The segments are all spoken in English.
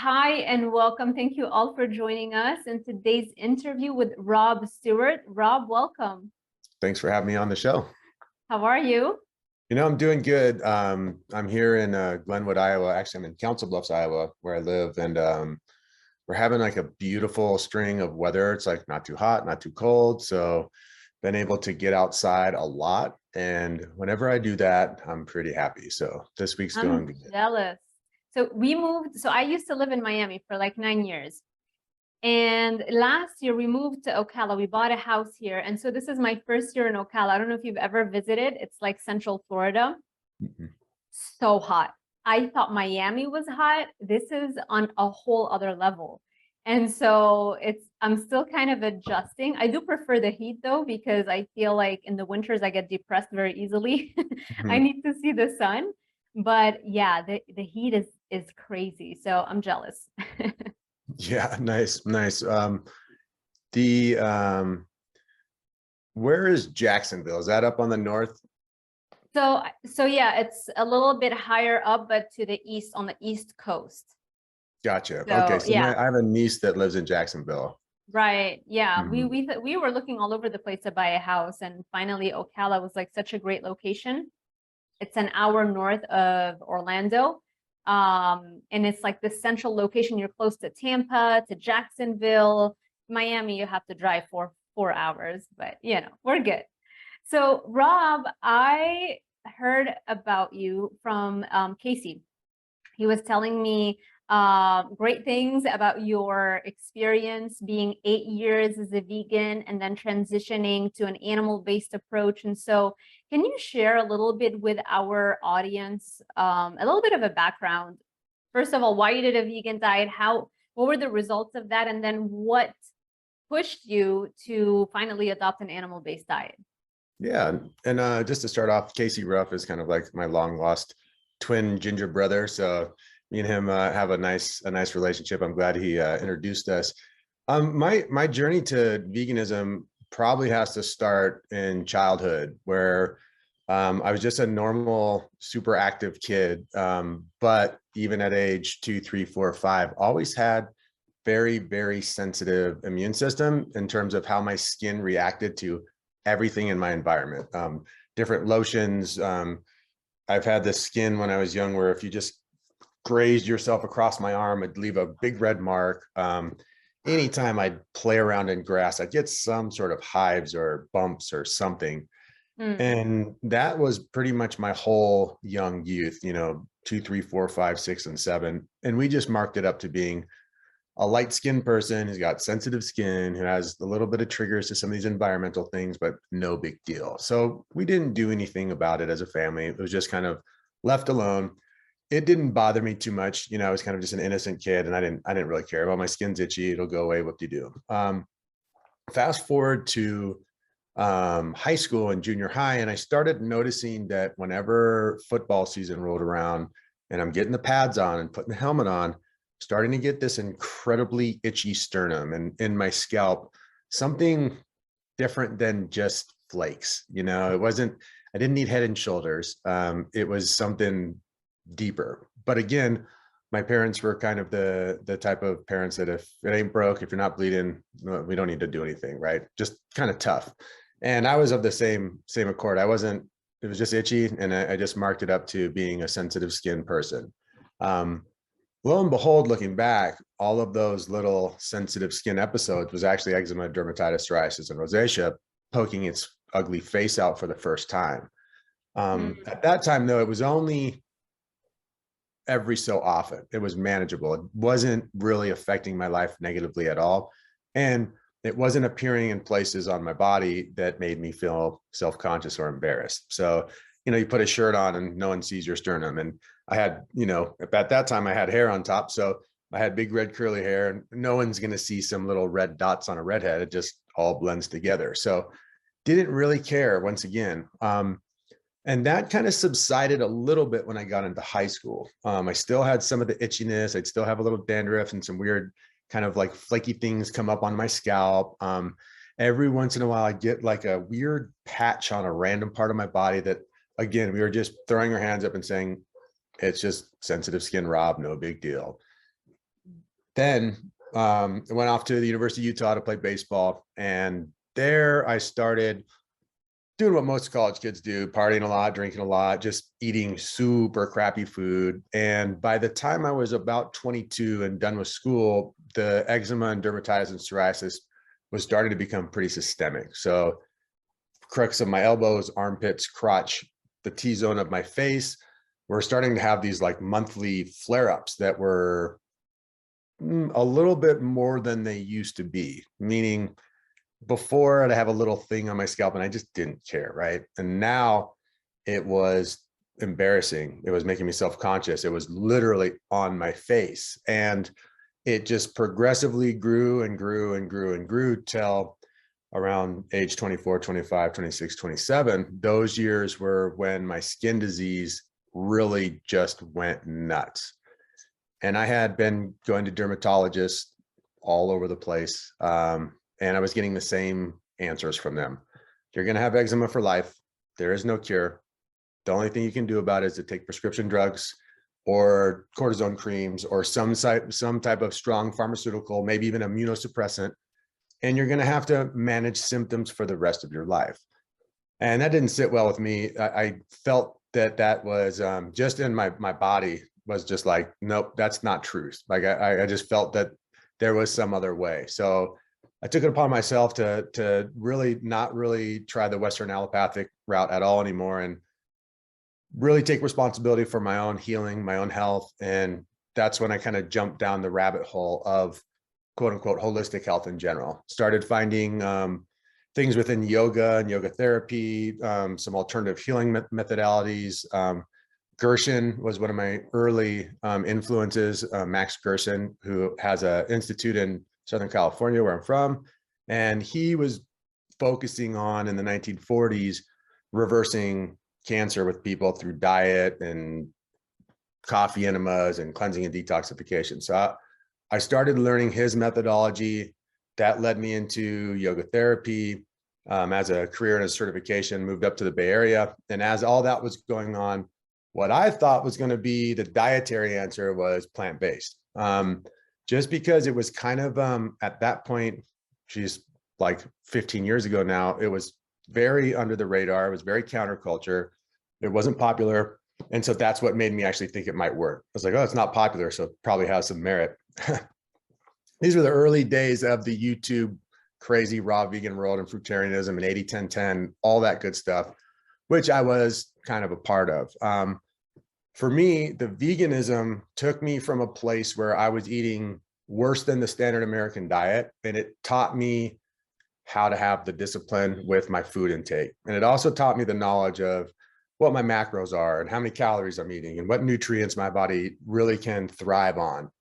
Hi and welcome. Thank you all for joining us in today's interview with Rob Stewart. Rob, welcome. Thanks for having me on the show. How are you? I'm doing good. I'm here in Glenwood, Iowa. Actually, I'm in Council Bluffs, Iowa, where I live, and we're having like a beautiful string of weather. It's like not too hot, not too cold, so been able to get outside a lot. And whenever I do that, I'm pretty happy. So this week's going good. I'm jealous. So I used to live in Miami for like 9 years. And last year we moved to Ocala. We bought a house here. And so this is my first year in Ocala. I don't know if you've ever visited. It's like Central Florida. So hot. I thought Miami was hot. This is on a whole other level. And so I'm still kind of adjusting. I do prefer the heat though, because I feel like in the winters I get depressed very easily. I need to see the sun. But yeah, the heat is crazy. So I'm jealous. Yeah, nice. Where is Jacksonville? Is that up on the north? So yeah, it's a little bit higher up, but to the east, on the East Coast. Gotcha. So, Okay, so yeah. I have a niece that lives in Jacksonville. Right. Yeah. We were looking all over the place to buy a house, and finally Ocala was like such a great location. It's an hour north of Orlando. And it's like the central location. You're close to Tampa, to Jacksonville. Miami, you have to drive for 4 hours, but we're good. So Rob, I heard about you from Casey. He was telling me great things about your experience being 8 years as a vegan and then transitioning to an animal-based approach. And so can you share a little bit with our audience, a little bit of a background? First of all, why you did a vegan diet, what were the results of that? And then what pushed you to finally adopt an animal-based diet? Yeah, and just to start off, Casey Ruff is kind of like my long lost twin ginger brother. So me and him have a nice relationship. I'm glad he introduced us. My journey to veganism probably has to start in childhood, where I was just a normal, super active kid. But even at age 2, 3, 4, 5, always had very, very sensitive immune system in terms of how my skin reacted to everything in my environment. Different lotions. I've had this skin when I was young where if you just grazed yourself across my arm, it'd leave a big red mark. Anytime I'd play around in grass, I'd get some sort of hives or bumps or something. And that was pretty much my whole young youth, 2, 3, 4, 5, 6, and 7. And we just marked it up to being a light-skinned person who's got sensitive skin, who has a little bit of triggers to some of these environmental things, but no big deal. So we didn't do anything about it as a family. It was just kind of left alone. It didn't bother me too much. I was kind of just an innocent kid, and I didn't really care. Well, my skin's itchy, it'll go away, whoop-de-doo. Fast forward to high school and junior high, and I started noticing that whenever football season rolled around and I'm getting the pads on and putting the helmet on, starting to get this incredibly itchy sternum and in my scalp, something different than just flakes. I didn't need Head and Shoulders. It was something deeper. But again, my parents were kind of the type of parents that if it ain't broke, if you're not bleeding, we don't need to do anything, right? Just kind of tough. And I was of the same accord. It was just itchy, and I just marked it up to being a sensitive skin person. Lo and behold, looking back, all of those little sensitive skin episodes was actually eczema, dermatitis, psoriasis, and rosacea poking its ugly face out for the first time. At that time, though, it was only every so often. It was manageable. It wasn't really affecting my life negatively at all. And it wasn't appearing in places on my body that made me feel self-conscious or embarrassed. So, you put a shirt on and no one sees your sternum. And I had, at that time I had hair on top. So I had big red curly hair, and no one's going to see some little red dots on a redhead. It just all blends together. So didn't really care once again. And that kind of subsided a little bit when I got into high school. I still had some of the itchiness. I'd still have a little dandruff and some weird kind of like flaky things come up on my scalp. Every once in a while, I get like a weird patch on a random part of my body that, again, we were just throwing our hands up and saying, it's just sensitive skin, Rob, no big deal. then I went off to the University of Utah to play baseball. And there I started doing what most college kids do, partying a lot, drinking a lot, just eating super crappy food. And by the time I was about 22 and done with school, the eczema and dermatitis and psoriasis was starting to become pretty systemic. So crux of my elbows, armpits, crotch, the T-zone of my face, were starting to have these like monthly flare-ups that were a little bit more than they used to be, meaning before I'd have a little thing on my scalp and I just didn't care, right? And now it was embarrassing. It was making me self-conscious. It was literally on my face. And it just progressively grew and grew and grew and grew till around age 24, 25, 26, 27. Those years were when my skin disease really just went nuts. And I had been going to dermatologists all over the place. And I was getting the same answers from them. You're going to have eczema for life. There is no cure. The only thing you can do about it is to take prescription drugs or cortisone creams or some type of strong pharmaceutical, maybe even immunosuppressant. And you're going to have to manage symptoms for the rest of your life. And that didn't sit well with me. I felt that was just in my body was just like, nope, that's not truth. Like I just felt that there was some other way. So I took it upon myself to really not really try the Western allopathic route at all anymore and really take responsibility for my own healing, my own health. And that's when I kind of jumped down the rabbit hole of quote unquote holistic health in general. Started finding things within yoga and yoga therapy, some alternative healing methodologies. Gerson was one of my early influences, Max Gerson, who has an institute in Southern California, where I'm from. And he was focusing on, in the 1940s, reversing cancer with people through diet and coffee enemas and cleansing and detoxification. So I started learning his methodology. That led me into yoga therapy as a career and a certification, moved up to the Bay Area. And as all that was going on, what I thought was going to be the dietary answer was plant-based. Just because it was kind of, at that point, she's like 15 years ago now, it was very under the radar. It was very counterculture. It wasn't popular. And so that's what made me actually think it might work. I was like, oh, it's not popular, so it probably has some merit. These were the early days of the YouTube crazy raw vegan world and fruitarianism and 80-10-10, all that good stuff, which I was kind of a part of. For me, the veganism took me from a place where I was eating worse than the standard American diet, and it taught me how to have the discipline with my food intake. And it also taught me the knowledge of what my macros are and how many calories I'm eating and what nutrients my body really can thrive on.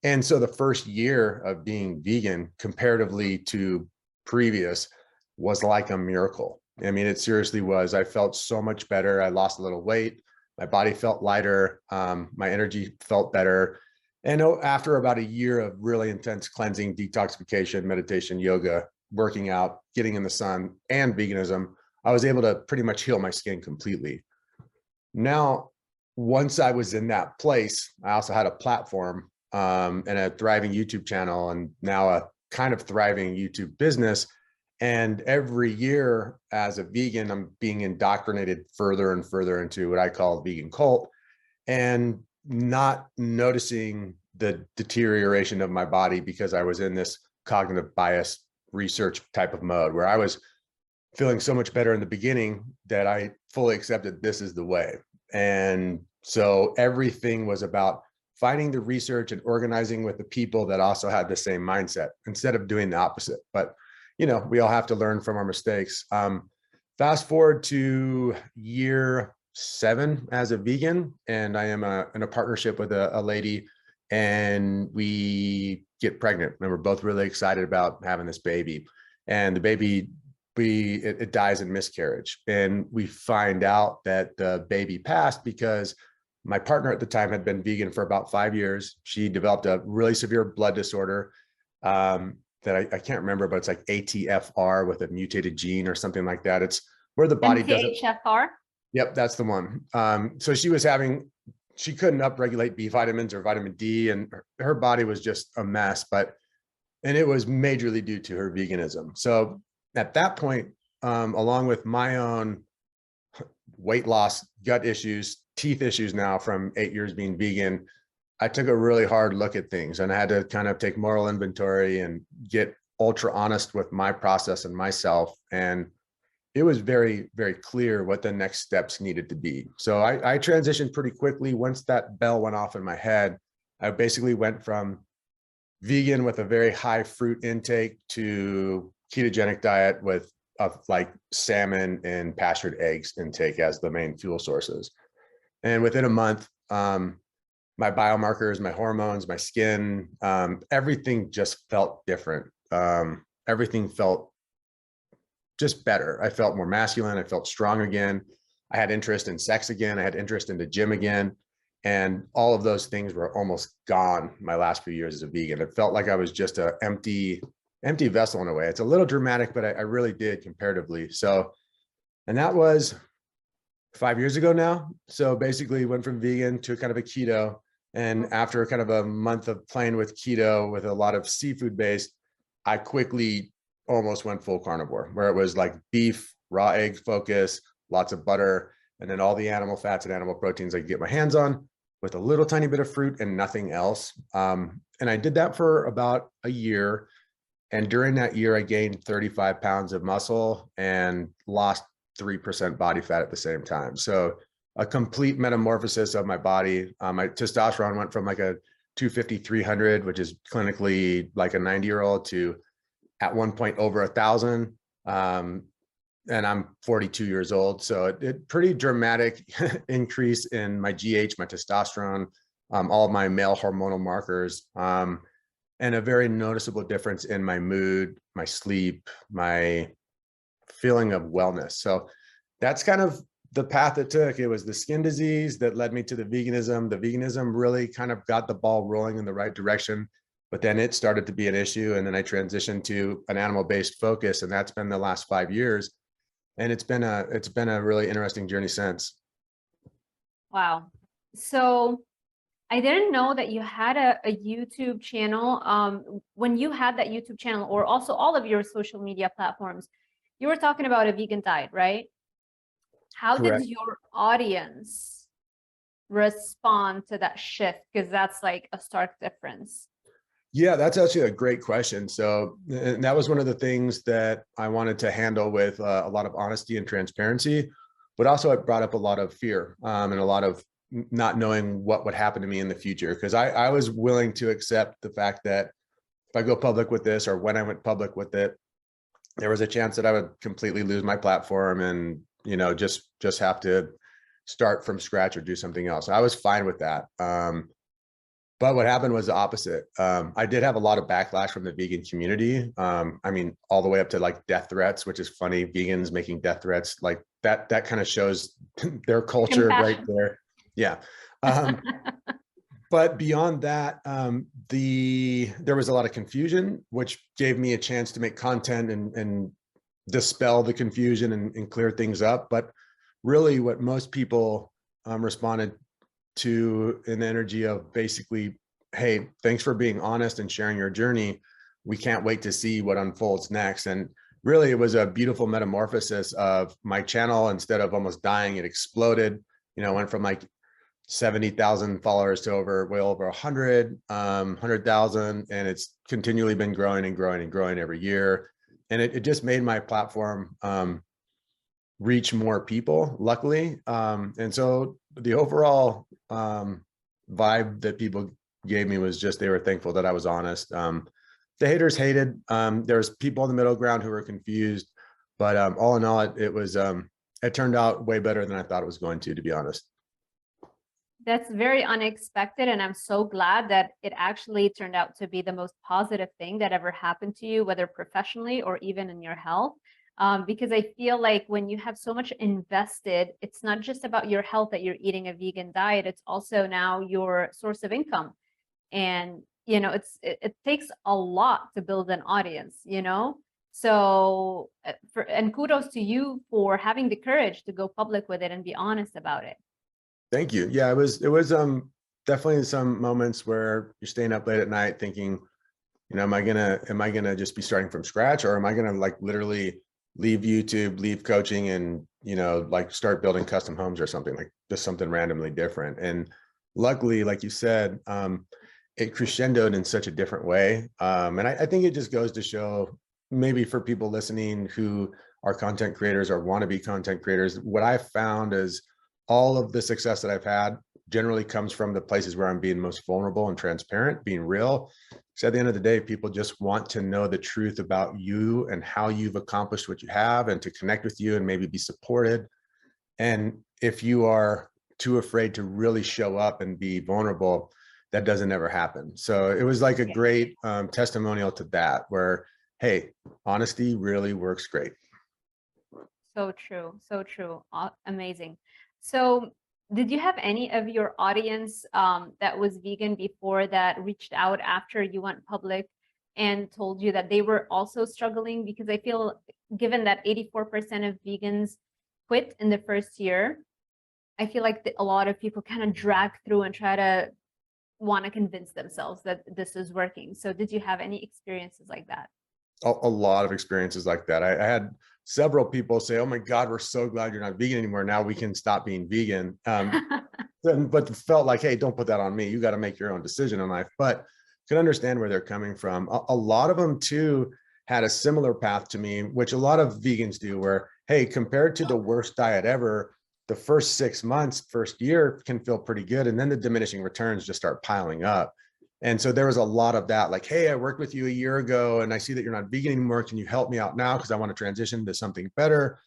And so the first year of being vegan comparatively to previous was like a miracle. I mean, it seriously was. I felt so much better. I lost a little weight. My body felt lighter. My energy felt better. And after about a year of really intense cleansing, detoxification, meditation, yoga, working out, getting in the sun, and veganism, I was able to pretty much heal my skin completely. Now, once I was in that place, I also had a platform and a thriving YouTube channel, and now a kind of thriving YouTube business. And every year as a vegan, I'm being indoctrinated further and further into what I call vegan cult, and not noticing the deterioration of my body because I was in this cognitive bias research type of mode where I was feeling so much better in the beginning that I fully accepted this is the way. And so everything was about finding the research and organizing with the people that also had the same mindset instead of doing the opposite. But you know, we all have to learn from our mistakes. Fast forward to year 7 as a vegan, and I am in a partnership with a lady, and we get pregnant, and we're both really excited about having this baby. And the baby, it dies in miscarriage, and we find out that the baby passed because my partner at the time had been vegan for about 5 years. She developed a really severe blood disorder. That I can't remember, but it's like ATFR with a mutated gene or something like that. It's where the body doesn't. MTHFR? Yep, that's the one. So she was having she couldn't upregulate B vitamins or vitamin D, and her body was just a mess. And it was majorly due to her veganism. So at that point, along with my own weight loss, gut issues, teeth issues now from 8 years being vegan, I took a really hard look at things, and I had to kind of take moral inventory and get ultra honest with my process and myself. And it was very, very clear what the next steps needed to be. So I transitioned pretty quickly. Once that bell went off in my head, I basically went from vegan with a very high fruit intake to ketogenic diet with like salmon and pastured eggs intake as the main fuel sources. And within a month, my biomarkers, my hormones, my skin, everything just felt different. Everything felt just better. I felt more masculine. I felt strong again. I had interest in sex again. I had interest in the gym again. And all of those things were almost gone my last few years as a vegan. It felt like I was just an empty vessel in a way. It's a little dramatic, but I really did comparatively. So, and that was 5 years ago now. So basically went from vegan to kind of a keto. And after kind of a month of playing with keto with a lot of seafood based, I quickly almost went full carnivore, where it was like beef, raw egg focus, lots of butter, and then all the animal fats and animal proteins I could get my hands on, with a little tiny bit of fruit and nothing else. And I did that for about a year. And during that year, I gained 35 pounds of muscle and lost 3% body fat at the same time. So a complete metamorphosis of my body. My testosterone went from like a 250, 300, which is clinically like a 90-year-old, to at one point over 1,000. And I'm 42 years old. So it pretty dramatic increase in my GH, my testosterone, all of my male hormonal markers, and a very noticeable difference in my mood, my sleep, my feeling of wellness. So that's kind of the path it took. It was the skin disease that led me to the veganism. The veganism really kind of got the ball rolling in the right direction, but then it started to be an issue. And then I transitioned to an animal-based focus, and that's been the last 5 years. And it's been a really interesting journey since. Wow. So I didn't know that you had a YouTube channel. When you had that YouTube channel, or also all of your social media platforms, you were talking about a vegan diet, right? How Correct. did your audience respond to that shift? Because that's like a stark difference. Yeah, that's actually a great question. So, and that was one of the things that I wanted to handle with a lot of honesty and transparency, but also it brought up a lot of fear and a lot of not knowing what would happen to me in the future. Because I was willing to accept the fact that if I go public with this, or when I went public with it, there was a chance that I would completely lose my platform and, you know, just have to start from scratch or do something else. I was fine with that. But what happened was the opposite. I did have a lot of backlash from the vegan community. I mean, all the way up to like death threats, which is funny. Vegans making death threats, like that kind of shows their culture right there. Yeah. But beyond that, there was a lot of confusion, which gave me a chance to make content and dispel the confusion and clear things up. But really what most people responded to an energy of basically, hey, thanks for being honest and sharing your journey. We can't wait to see what unfolds next. And really, it was a beautiful metamorphosis of my channel. Instead of almost dying, it exploded. You know, went from like 70,000 followers to well over 100,000. And it's continually been growing and growing and growing every year. And it just made my platform reach more people, luckily. And so the overall vibe that people gave me was just, they were thankful that I was honest. The haters hated. There was people in the middle ground who were confused, but all in all, it turned out way better than I thought it was going to be honest. That's very unexpected, and I'm so glad that it actually turned out to be the most positive thing that ever happened to you, whether professionally or even in your health. Because I feel like when you have so much invested, it's not just about your health that you're eating a vegan diet, it's also now your source of income. And, you know, it takes a lot to build an audience, you know? So, and kudos to you for having the courage to go public with it and be honest about it. Thank you. Yeah, it was definitely some moments where you're staying up late at night thinking, you know, am I gonna just be starting from scratch, or am I gonna like literally leave YouTube, leave coaching, and you know, like start building custom homes or something, like just something randomly different. And luckily, like you said, it crescendoed in such a different way. And I think it just goes to show, maybe for people listening who are content creators or want to be content creators, what I've found is all of the success that I've had generally comes from the places where I'm being most vulnerable and transparent, being real. So at the end of the day, people just want to know the truth about you and how you've accomplished what you have, and to connect with you and maybe be supported. And if you are too afraid to really show up and be vulnerable, that doesn't ever happen. So it was like a Yeah. great testimonial to that, where, hey, honesty really works great. So true. So true. Amazing. So did you have any of your audience that was vegan before that reached out after you went public and told you that they were also struggling? Because I feel, given that 84% of vegans quit in the first year, I feel like a lot of people kind of drag through and try to want to convince themselves that this is working. So did you have any experiences like that? A lot of experiences like that. I had several people say, "Oh my God, we're so glad you're not vegan anymore. Now we can stop being vegan." But felt like, hey, don't put that on me. You got to make your own decision in life. But can understand where they're coming from. A lot of them too had a similar path to me, which a lot of vegans do, where, hey, compared to the worst diet ever, the first 6 months, first year can feel pretty good. And then the diminishing returns just start piling up. And so there was a lot of that, like, hey, I worked with you a year ago and I see that you're not vegan anymore. Can you help me out now? Because I want to transition to something better.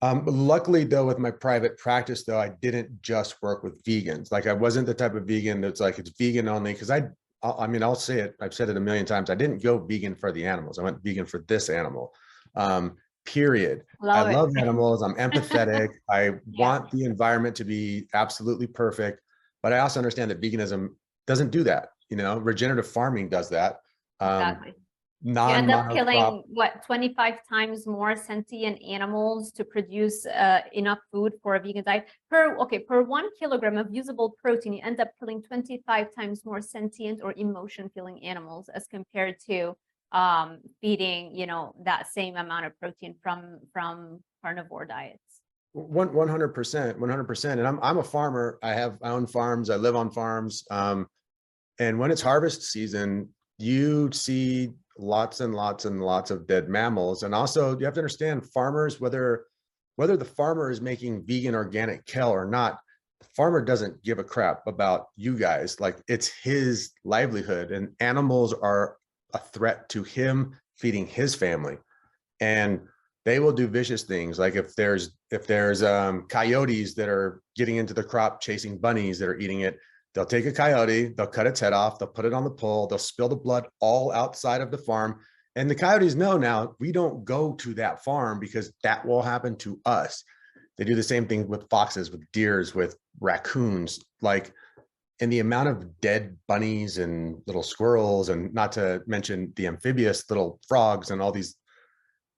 Luckily, though, with my private practice, though, I didn't just work with vegans. Like, I wasn't the type of vegan that's like, it's vegan only. Because I mean, I'll say it, I've said it a million times. I didn't go vegan for the animals. I went vegan for this animal. Period. I Love love it. animals. I'm empathetic. I Yeah, want the environment to be absolutely perfect. But I also understand that veganism doesn't do that. You know, regenerative farming does that. exactly. You end up Non-monocrop. killing what, 25 times more sentient animals to produce enough food for a vegan diet. Per 1 kilogram of usable protein, you end up killing 25 times more sentient or emotion feeling animals as compared to feeding, you know, that same amount of protein from carnivore diets. 100%, 100%. And I'm a farmer. I own farms. I live on farms. And when it's harvest season, you see lots and lots and lots of dead mammals. And also, you have to understand, farmers, whether the farmer is making vegan organic kale or not, the farmer doesn't give a crap about you guys. Like, it's his livelihood, and animals are a threat to him feeding his family. And they will do vicious things. Like, if there's coyotes that are getting into the crop chasing bunnies that are eating it, they'll take a coyote, they'll cut its head off, they'll put it on the pole, they'll spill the blood all outside of the farm. And the coyotes know now, we don't go to that farm because that will happen to us. They do the same thing with foxes, with deers, with raccoons. Like, and the amount of dead bunnies and little squirrels, and not to mention the amphibious little frogs and all these,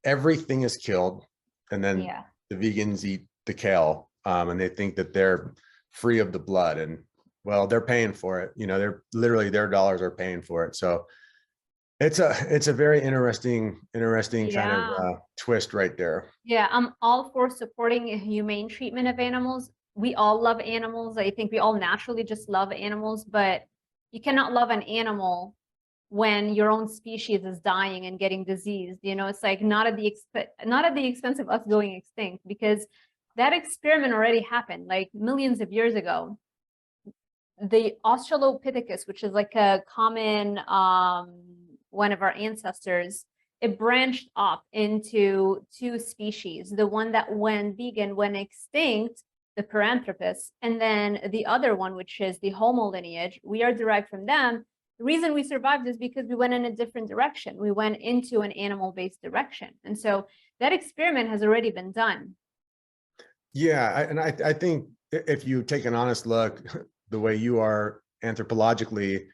everything is killed. And then Yeah. the vegans eat the kale, and they think that they're free of the blood. And well, they're paying for it. You know, they're literally, their dollars are paying for it. So it's a very interesting kind of Yeah. twist right there. Yeah, I'm all for supporting a humane treatment of animals. We all love animals. I think we all naturally just love animals, but you cannot love an animal when your own species is dying and getting diseased. You know, it's like not at the expense of us going extinct, because that experiment already happened like millions of years ago. The Australopithecus, which is like a common one of our ancestors, it branched off into two species. The one that went vegan, went extinct, the Paranthropus, and then the other one, which is the Homo lineage, we are derived from them. The reason we survived is because we went in a different direction. We went into an animal-based direction. And so that experiment has already been done. Yeah, I think if you take an honest look, the way you are anthropologically,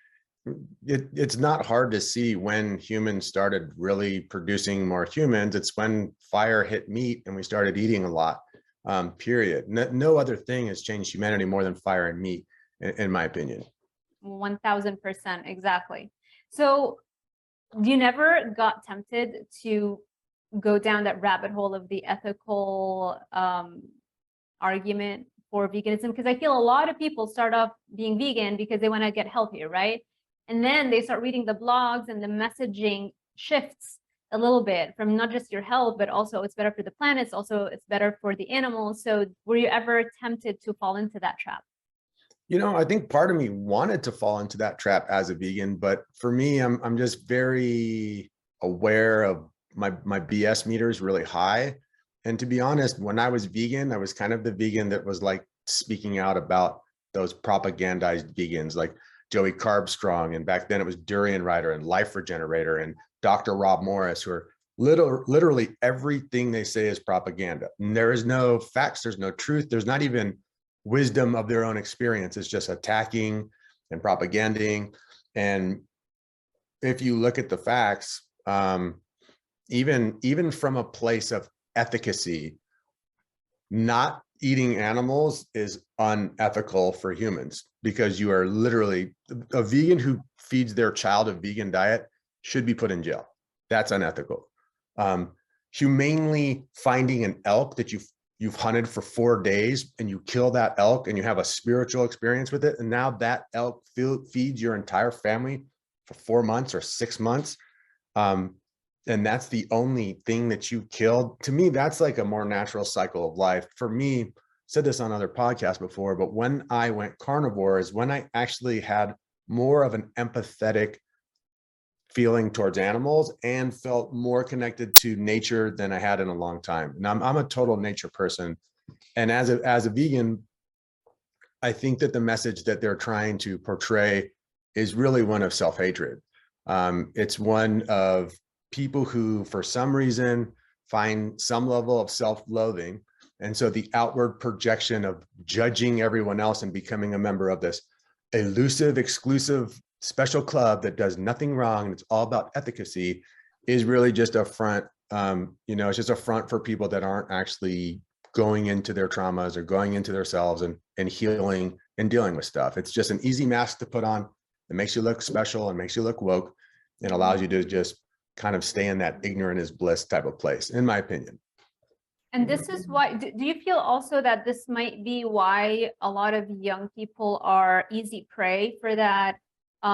it's not hard to see when humans started really producing more humans. It's when fire hit meat and we started eating a lot. period. No other thing has changed humanity more than fire and meat, in my opinion. 1000%, exactly. So you never got tempted to go down that rabbit hole of the ethical argument for veganism? Because I feel a lot of people start off being vegan because they want to get healthier, right? And then they start reading the blogs and the messaging shifts a little bit from not just your health, but also it's better for the planet, it's better for the animals. So were you ever tempted to fall into that trap? You know, I think part of me wanted to fall into that trap as a vegan, but for me, I'm just very aware of my BS meter is really high. And to be honest, when I was vegan, I was kind of the vegan that was like speaking out about those propagandized vegans like Joey Carbstrong, and back then it was Durian Rider and Life Regenerator and Dr. Rob Morris, who are literally everything they say is propaganda. And there is no facts, there's no truth, there's not even wisdom of their own experience. It's just attacking and propaganding. And if you look at the facts, even from a place of efficacy, not eating animals is unethical for humans, because you are literally, a vegan who feeds their child a vegan diet should be put in jail. That's unethical. Humanely finding an elk that you've hunted for 4 days and you kill that elk and you have a spiritual experience with it, and now that elk feeds your entire family for 4 months or 6 months, and that's the only thing that you killed. To me, that's like a more natural cycle of life. For me, said this on other podcasts before, but when I went carnivore is when I actually had more of an empathetic feeling towards animals and felt more connected to nature than I had in a long time. And I'm a total nature person. And as a vegan, I think that the message that they're trying to portray is really one of self-hatred. It's one of people who, for some reason, find some level of self-loathing. And so the outward projection of judging everyone else and becoming a member of this elusive, exclusive, special club that does nothing wrong and it's all about efficacy is really just a front. It's just a front for people that aren't actually going into their traumas or going into themselves and healing and dealing with stuff. It's just an easy mask to put on. It makes you look special and makes you look woke and allows you to just kind of stay in that ignorant is bliss type of place, in my opinion. And this is why, do you feel also that this might be why a lot of young people are easy prey for that?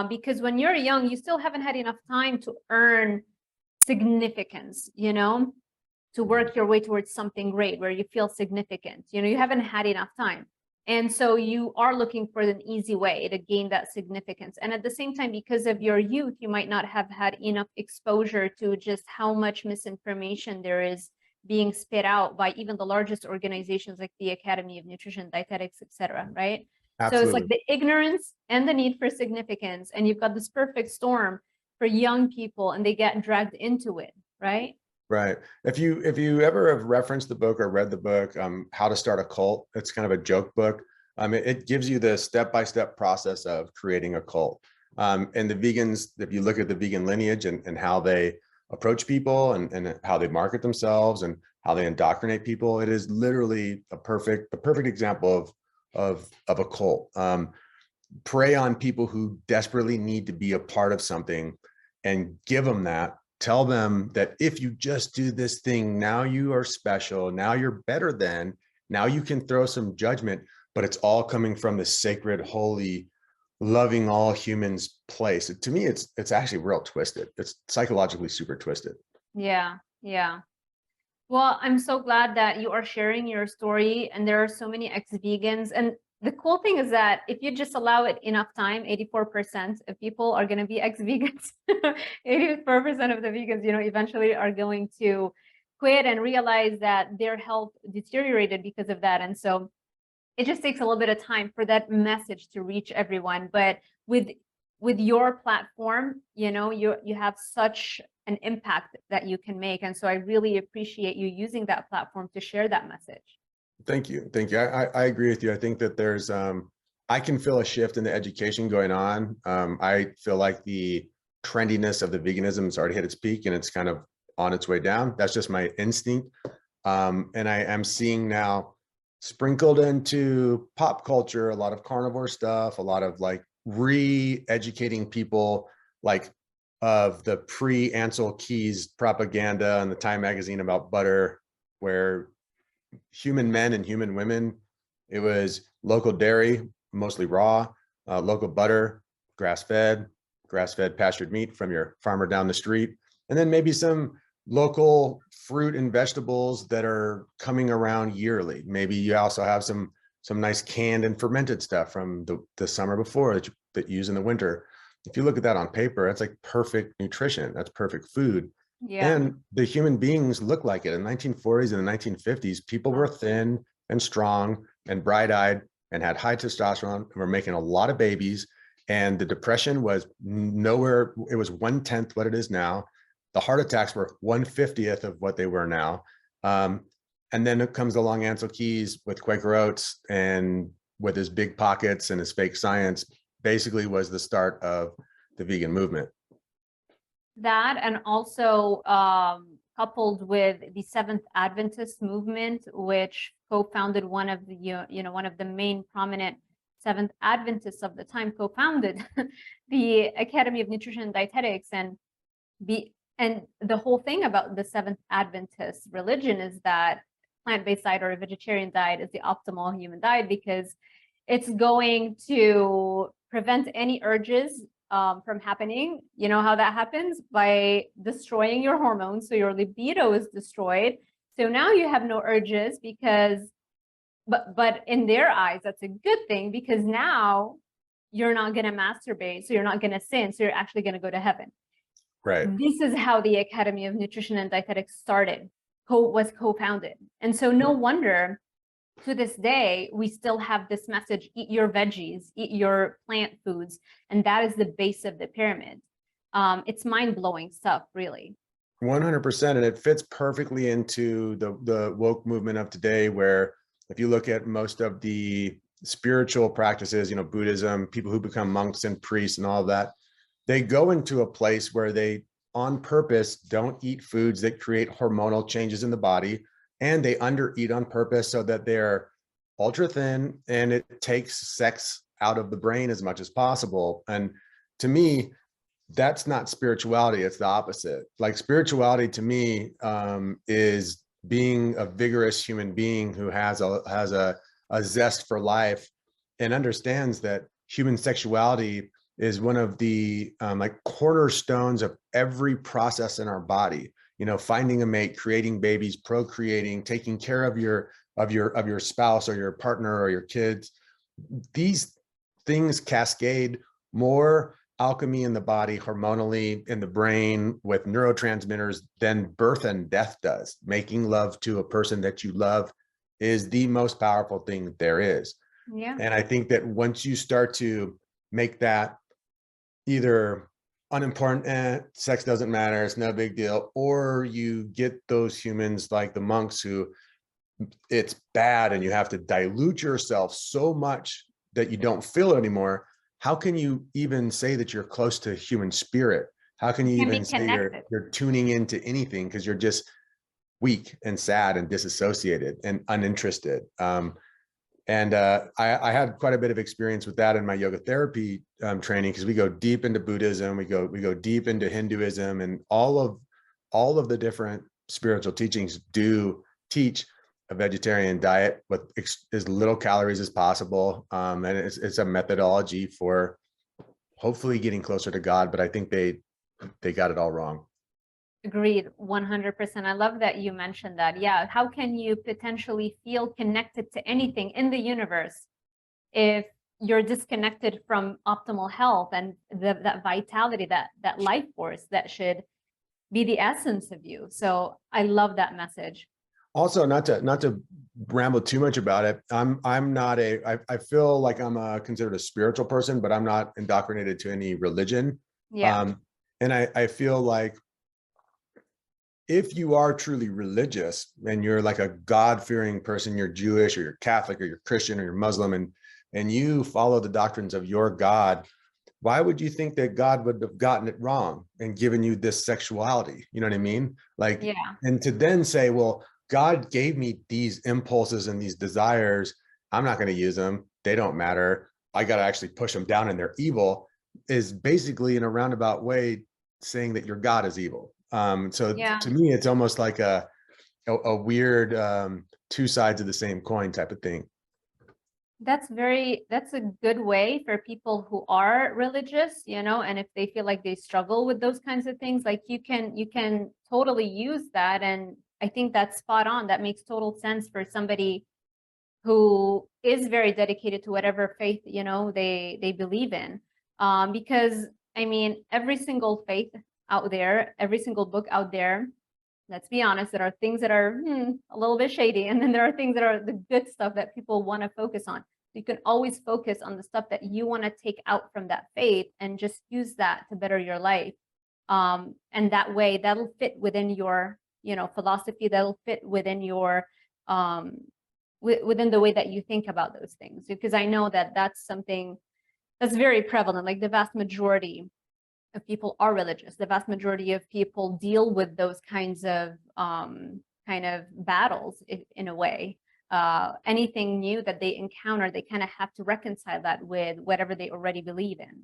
Because when you're young, you still haven't had enough time to earn significance, to work your way towards something great where you feel significant. You haven't had enough time. And so you are looking for an easy way to gain that significance. And at the same time, because of your youth, you might not have had enough exposure to just how much misinformation there is being spit out by even the largest organizations like the Academy of Nutrition, Dietetics, etc. Right? Absolutely. So it's like the ignorance and the need for significance, and you've got this perfect storm for young people, and they get dragged into it, right? Right. If you ever have referenced the book or read the book, How to Start a Cult, it's kind of a joke book. It gives you the step-by-step process of creating a cult. And the vegans, if you look at the vegan lineage and how they approach people and how they market themselves and how they indoctrinate people, it is literally a perfect example of a cult. Prey on people who desperately need to be a part of something and give them that. Tell them that if you just do this thing, now you are special, now you're better than, now you can throw some judgment, but it's all coming from the sacred, holy, loving all humans place. To me, it's actually real twisted. It's psychologically super twisted. Yeah. Well, I'm so glad that you are sharing your story, and there are so many ex-vegans. And the cool thing is that if you just allow it enough time, 84% of people are going to be ex-vegans. 84% of the vegans, eventually are going to quit and realize that their health deteriorated because of that. And so it just takes a little bit of time for that message to reach everyone. But with your platform, you have such an impact that you can make. And so I really appreciate you using that platform to share that message. Thank you. I agree with you. I think that there's, I can feel a shift in the education going on. I feel like the trendiness of the veganism has already hit its peak and it's kind of on its way down. That's just my instinct. And I am seeing now sprinkled into pop culture, a lot of carnivore stuff, a lot of like re-educating people, like of the pre-Ansel Keys propaganda in the Time magazine about butter, where human men and human women, it was local dairy, mostly raw, local butter, grass-fed pastured meat from your farmer down the street, and then maybe some local fruit and vegetables that are coming around yearly. Maybe you also have some nice canned and fermented stuff from the summer before that you use in the winter. If you look at that on paper, that's like perfect nutrition. That's perfect food. Yeah. And the human beings look like it. In the 1940s and the 1950s, people were thin and strong and bright-eyed and had high testosterone and were making a lot of babies. And the depression was nowhere, it was 1/10 what it is now. The heart attacks were 1/50th of what they were now. And then it comes along Ansel Keys with Quaker Oats, and with his big pockets and his fake science, basically was the start of the vegan movement. That, and also coupled with the Seventh Adventist movement, which co-founded one of the one of the main prominent Seventh Adventists of the time co-founded the Academy of Nutrition and Dietetics, and the whole thing about the Seventh Adventist religion is that plant-based diet or a vegetarian diet is the optimal human diet, because it's going to prevent any urges from happening. You know how that happens? By destroying your hormones, so your libido is destroyed. So now you have no urges, because but in their eyes, that's a good thing, because now you're not going to masturbate, so you're not going to sin, so you're actually going to go to heaven. Right. This is how the Academy of Nutrition and Dietetics started, was co-founded. And so no wonder to this day, we still have this message: eat your veggies, eat your plant foods. And that is the base of the pyramid. It's mind-blowing stuff, really. 100%. And it fits perfectly into the woke movement of today, where if you look at most of the spiritual practices, Buddhism, people who become monks and priests and all of that, they go into a place where they on purpose don't eat foods that create hormonal changes in the body, and they undereat on purpose so that they're ultra thin, and it takes sex out of the brain as much as possible. And to me, that's not spirituality. It's the opposite. Like, spirituality to me is being a vigorous human being who has a zest for life and understands that human sexuality is one of the like cornerstones of every process in our body. Finding a mate, creating babies, procreating, taking care of your spouse or your partner or your kids. These things cascade more alchemy in the body, hormonally in the brain, with neurotransmitters, than birth and death does. Making love to a person that you love is the most powerful thing there is. Yeah. And I think that once you start to make that either unimportant, sex doesn't matter, it's no big deal, or you get those humans like the monks who it's bad and you have to dilute yourself so much that you don't feel it anymore, how can you even say that you're close to human spirit? How can you even say you're tuning into anything? Because you're just weak and sad and disassociated and uninterested. And I had quite a bit of experience with that in my yoga therapy training, because we go deep into Buddhism, we go deep into Hinduism, and all of the different spiritual teachings do teach a vegetarian diet with as little calories as possible. And it's a methodology for hopefully getting closer to God, but I think they got it all wrong. Agreed, 100%. I love that you mentioned that. Yeah, how can you potentially feel connected to anything in the universe if you're disconnected from optimal health and that vitality, that life force that should be the essence of you? So I love that message. Also, not to ramble too much about it, I feel like I'm considered a spiritual person, but I'm not indoctrinated to any religion. Yeah. And I feel like if you are truly religious and you're like a God-fearing person, you're Jewish or you're Catholic or you're Christian or you're Muslim, and you follow the doctrines of your God, why would you think that God would have gotten it wrong and given you this sexuality? You know what I mean? Like, yeah. And to then say, well, God gave me these impulses and these desires. I'm not going to use them. They don't matter. I got to actually push them down and they're evil, is basically in a roundabout way saying that your God is evil. So Yeah. to me, it's almost like a weird two sides of the same coin type of thing. That's a good way for people who are religious, you know, and if they feel like they struggle with those kinds of things, like you can totally use that. And I think that's spot on. That makes total sense for somebody who is very dedicated to whatever faith, you know, they believe in. Because I mean, every single faith out there, every single book out there, let's be honest, there are things that are a little bit shady, and then there are things that are the good stuff that people want to focus on. You can always focus on the stuff that you want to take out from that faith and just use that to better your life. And that way that'll fit within your, you know, philosophy, that'll fit within your within the way that you think about those things, because I know that that's something that's very prevalent. Like the vast majority of people are religious. The vast majority of people deal with those kinds of kind of battles in a way. Anything new that they encounter, they kind of have to reconcile that with whatever they already believe in.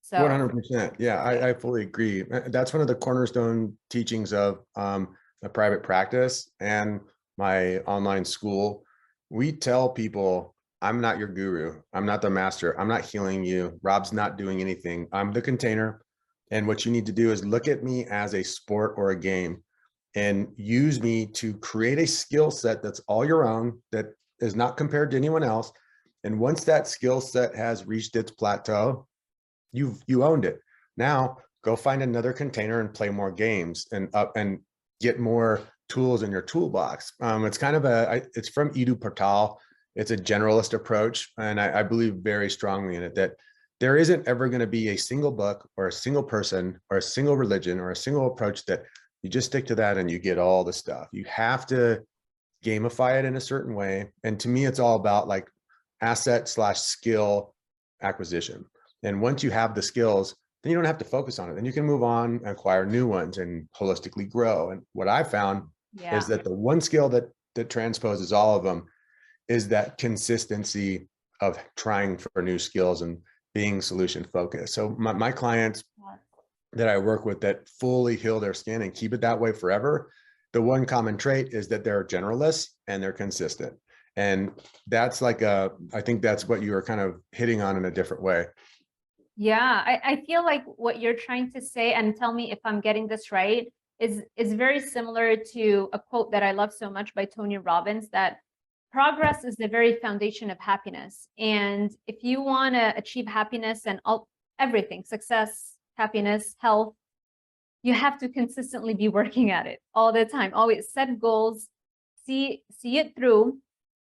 So 100%. Yeah, I fully agree. That's one of the cornerstone teachings of a private practice and my online school. We tell people, I'm not your guru. I'm not the master. I'm not healing you. Rob's not doing anything. I'm the container. And what you need to do is look at me as a sport or a game and use me to create a skill set that's all your own, that is not compared to anyone else. And once that skill set has reached its plateau, you owned it. Now go find another container and play more games and get more tools in your toolbox. It's kind of it's from Edu Portal. It's a generalist approach. And I believe very strongly in it, that there isn't ever going to be a single book or a single person or a single religion or a single approach that you just stick to that and you get all the stuff. You have to gamify it in a certain way. And to me, it's all about like asset/skill acquisition. And once you have the skills, then you don't have to focus on it. Then you can move on and acquire new ones and holistically grow. And what I found is that the one skill that transposes all of them is that consistency of trying for new skills and being solution focused. So my clients that I work with that fully heal their skin and keep it that way forever, the one common trait is that they're generalists and they're consistent. And that's like I think that's what you were kind of hitting on in a different way. Yeah, I feel like what you're trying to say, and tell me if I'm getting this right, is very similar to a quote that I love so much by Tony Robbins, that progress is the very foundation of happiness. And if you want to achieve happiness and everything, success, happiness, health, you have to consistently be working at it all the time. Always set goals, see it through.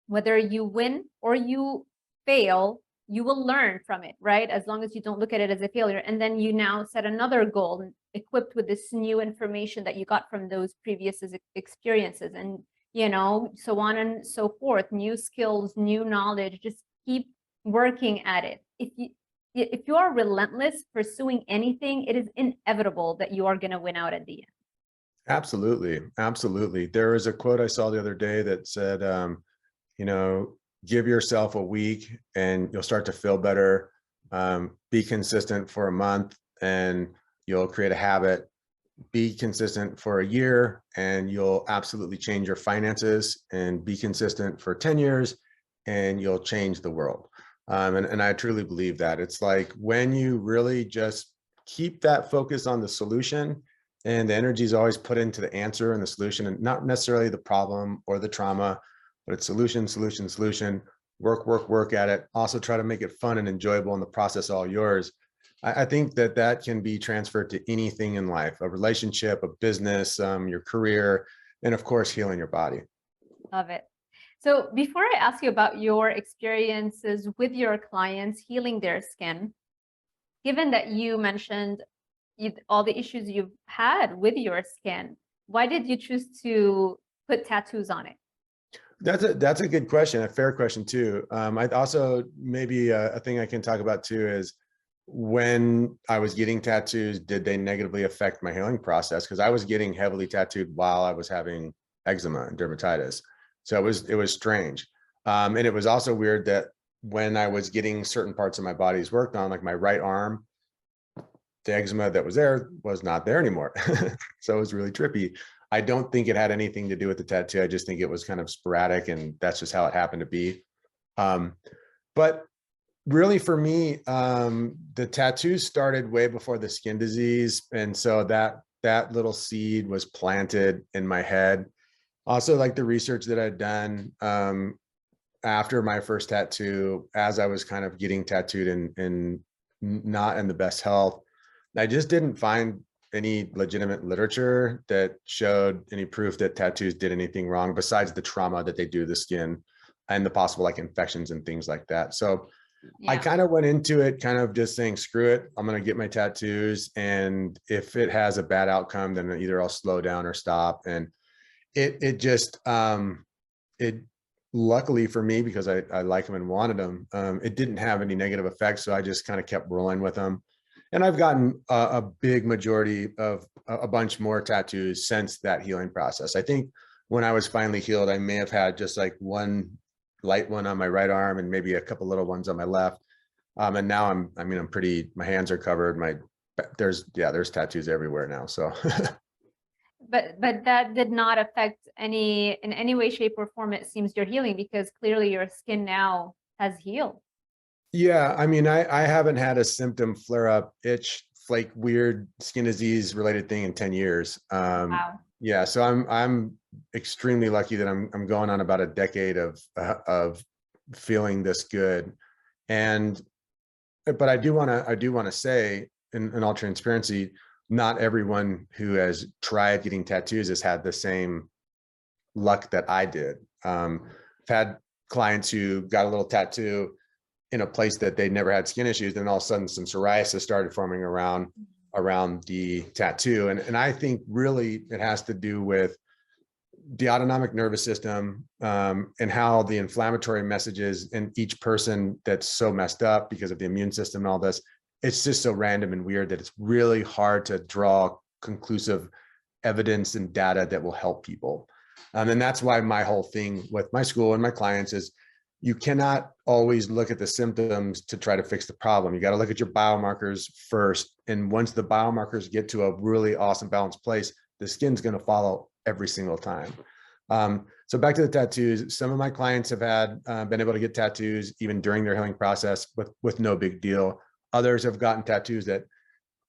Whether you win or you fail, you will learn from it, right? As long as you don't look at it as a failure. And then you now set another goal equipped with this new information that you got from those previous experiences, and you know, so on and so forth, new skills, new knowledge, just keep working at it. If you are relentless pursuing anything, it is inevitable that you are going to win out at the end. Absolutely. Absolutely. There was a quote I saw the other day that said, you know, give yourself a week and you'll start to feel better. Be consistent for a month and you'll create a habit. Be consistent for a year and you'll absolutely change your finances, and be consistent for 10 years and you'll change the world. And I truly believe that. It's like when you really just keep that focus on the solution, and the energy is always put into the answer and the solution, and not necessarily the problem or the trauma, but it's solution, solution, solution, work at it. Also try to make it fun and enjoyable in the process, all yours. I think that can be transferred to anything in life, a relationship, a business, your career, and of course, healing your body. Love it. So before I ask you about your experiences with your clients healing their skin, given that you mentioned all the issues you've had with your skin, why did you choose to put tattoos on it? That's a good question, a fair question too. I also, maybe a thing I can talk about too is, when I was getting tattoos, did they negatively affect my healing process? Because I was getting heavily tattooed while I was having eczema and dermatitis. So it was strange. And it was also weird that when I was getting certain parts of my bodies worked on, like my right arm, the eczema that was there was not there anymore. So it was really trippy. I don't think it had anything to do with the tattoo. I just think it was kind of sporadic, and that's just how it happened to be. But really for me, the tattoos started way before the skin disease. And so that little seed was planted in my head. Also, like the research that I'd done after my first tattoo, as I was kind of getting tattooed and not in the best health, I just didn't find any legitimate literature that showed any proof that tattoos did anything wrong besides the trauma that they do to the skin and the possible like infections and things like that. So I kind of went into it kind of just saying, screw it, I'm going to get my tattoos. And if it has a bad outcome, then either I'll slow down or stop. And it just, it luckily for me, because I like them and wanted them, it didn't have any negative effects. So I just kind of kept rolling with them. And I've gotten a big majority of a bunch more tattoos since that healing process. I think when I was finally healed, I may have had just like one light one on my right arm and maybe a couple little ones on my left. And now I'm pretty, my hands are covered. There's tattoos everywhere now. So. But that did not affect in any way, shape or form, it seems, you're healing, because clearly your skin now has healed. Yeah, I mean, I haven't had a symptom, flare up, itch, flake, weird skin disease related thing in 10 years. Wow. Yeah, so I'm extremely lucky that I'm going on about a decade of feeling this good. But I do want to say in all transparency, not everyone who has tried getting tattoos has had the same luck that I did. I've had clients who got a little tattoo in a place that they never had skin issues, then all of a sudden some psoriasis started forming around the tattoo. And I think really it has to do with the autonomic nervous system, and how the inflammatory messages in each person that's so messed up because of the immune system and all this. It's just so random and weird that it's really hard to draw conclusive evidence and data that will help people. And that's why my whole thing with my school and my clients is, you cannot always look at the symptoms to try to fix the problem. You got to look at your biomarkers first. And once the biomarkers get to a really awesome balanced place, the skin's going to follow every single time. So back to the tattoos, some of my clients have been able to get tattoos even during their healing process with no big deal. Others have gotten tattoos that